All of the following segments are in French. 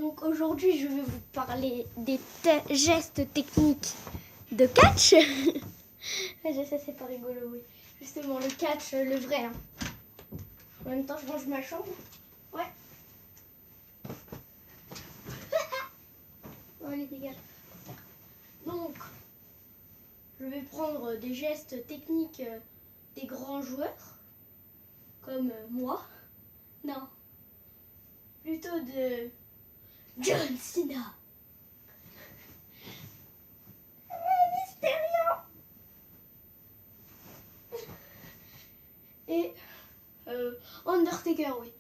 Donc aujourd'hui, je vais vous parler des gestes techniques de catch. Je sais, c'est pas rigolo, oui. Justement, le catch, le vrai. Hein. En même temps, je range ma chambre. Ouais. Allez, dégage. Donc, je vais prendre des gestes techniques des grands joueurs, comme moi. Non. Plutôt de John Cena. Mysterio. Et Undertaker, oui.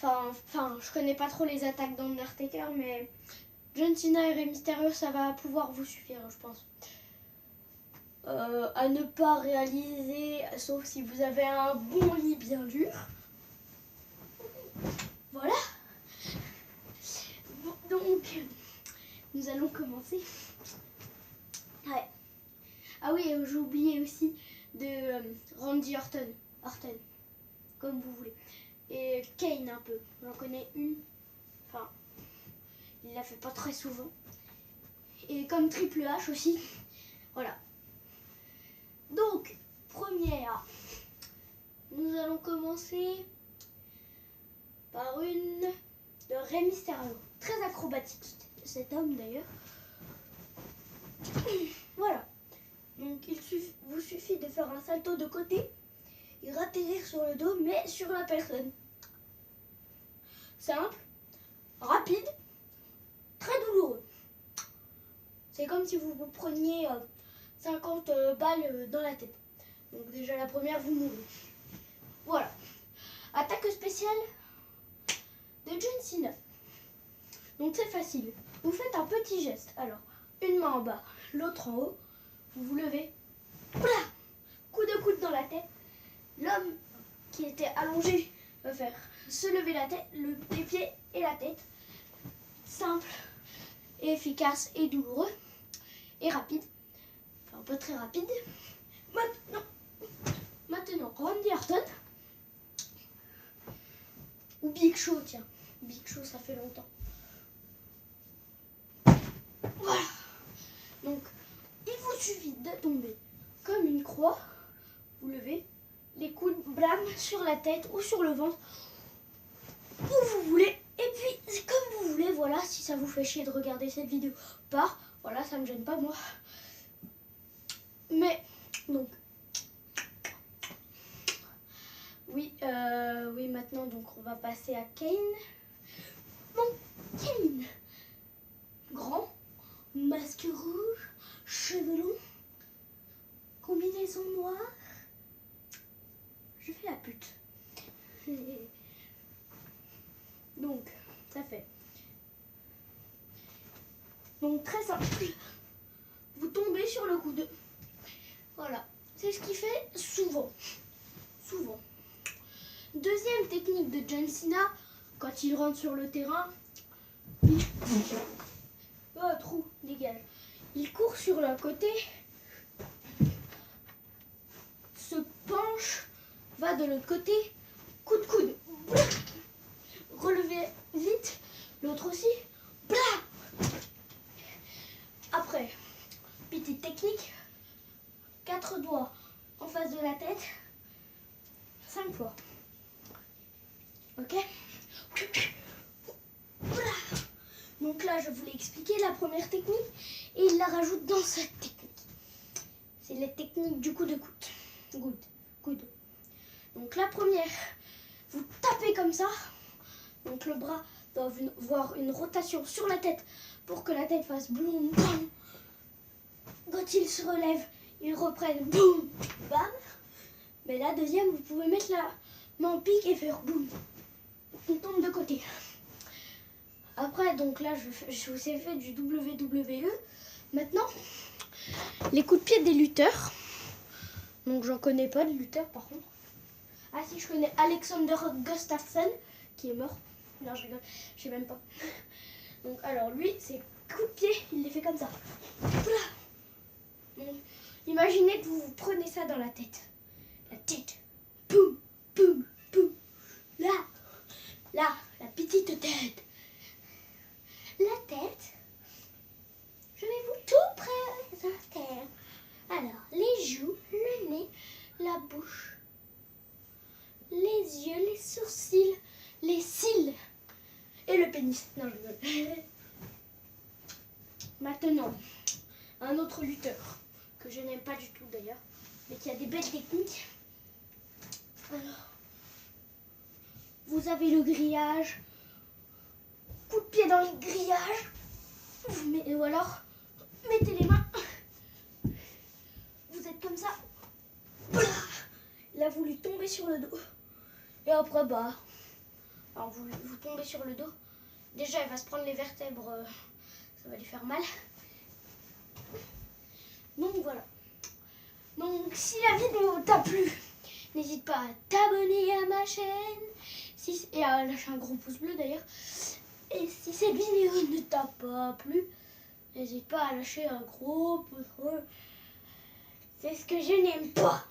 Enfin, je connais pas trop les attaques d'Undertaker, mais John Cena et Rey Mysterio, ça va pouvoir vous suffire, je pense. À ne pas réaliser, sauf si vous avez un bon lit bien dur. Voilà. Bon, donc, nous allons commencer. Ouais. Ah oui, j'ai oublié aussi de Randy Orton, comme vous voulez. Et Kane un peu, j'en connais une. Enfin, il la fait pas très souvent. Et comme Triple H aussi. Voilà. Donc, première, nous allons commencer par une de Rey Mysterio. Très acrobatique cet homme d'ailleurs. Voilà. Donc il vous suffit de faire un salto de côté et atterrir sur le dos, mais sur la personne. Simple, rapide, très douloureux. C'est comme si vous vous preniez 50 balles dans la tête. Donc déjà la première, vous mourrez. Voilà. Attaque spéciale de John Cena. Donc c'est facile. Vous faites un petit geste. Alors, une main en bas, l'autre en haut. Vous vous levez. Voilà. Coup de coude dans la tête. L'homme qui était allongé va faire se lever la tête, les pieds et la tête. Simple, et efficace et douloureux. Et rapide. Enfin, pas très rapide. Maintenant, Randy Orton. Ou Big Show, tiens. Big Show, ça fait longtemps. Voilà. Donc, il vous suffit de tomber comme une croix. Vous levez les coudes, blam, sur la tête ou sur le ventre. Où vous voulez. Et puis, c'est comme vous voulez. Voilà, si ça vous fait chier de regarder cette vidéo, pas. Voilà, ça me gêne pas, moi. Mais, donc. Oui, maintenant, donc, on va passer à Kane. Donc, Kane. Grand, masque rouge, cheveux longs, combinaison noire. Je fais la pute. Donc, ça fait. Donc, très simple. Vous tombez sur le coude. Voilà. C'est ce qu'il fait souvent. Souvent. Deuxième technique de John Cena, quand il rentre sur le terrain, oh, trou, dégage. Il court sur le côté, se penche, va de l'autre côté, coup de coude. Relevez vite, l'autre aussi. Après, petite technique, 4 doigts en face de la tête, 5 fois. Ok? Voilà. Donc là, je vous l'ai expliqué, la première technique, et il la rajoute dans cette technique. C'est les techniques du coup de coude. Donc la première, vous tapez comme ça. Donc le bras doit avoir une rotation sur la tête pour que la tête fasse boum, bam. Quand il se relève, il reprenne boum, bam. Mais la deuxième, vous pouvez mettre la main en pique et faire boum. On tombe de côté. Après, donc là, je vous ai fait du WWE. Maintenant, les coups de pied des lutteurs. Donc, j'en connais pas de lutteurs, par contre. Ah si, je connais Alexander Gustafsson, qui est mort. Non, je rigole, je sais même pas. Donc, alors, lui, ses coups de pied, il les fait comme ça. Donc, imaginez que vous prenez ça dans la tête. La tête. Boum, boum, boum. Là, la petite tête. tête. Je vais vous tout présenter. Alors, les joues, le nez, la bouche, les yeux, les sourcils, les cils et le pénis. Non, je rigole. Maintenant, un autre lutteur que je n'aime pas du tout d'ailleurs, mais qui a des belles techniques. Alors, vous avez le grillage, coup de pied dans le grillage, ou alors mettez les mains, vous êtes comme ça, il a voulu tomber sur le dos, et après bah, alors vous tombez sur le dos, déjà il va se prendre les vertèbres, ça va lui faire mal, donc voilà. Donc si la vidéo t'a plu, n'hésite pas à t'abonner à ma chaîne et à lâcher un gros pouce bleu d'ailleurs. Et si cette vidéo ne t'a pas plu, n'hésite pas à lâcher un gros pouce bleu. C'est ce que je n'aime pas.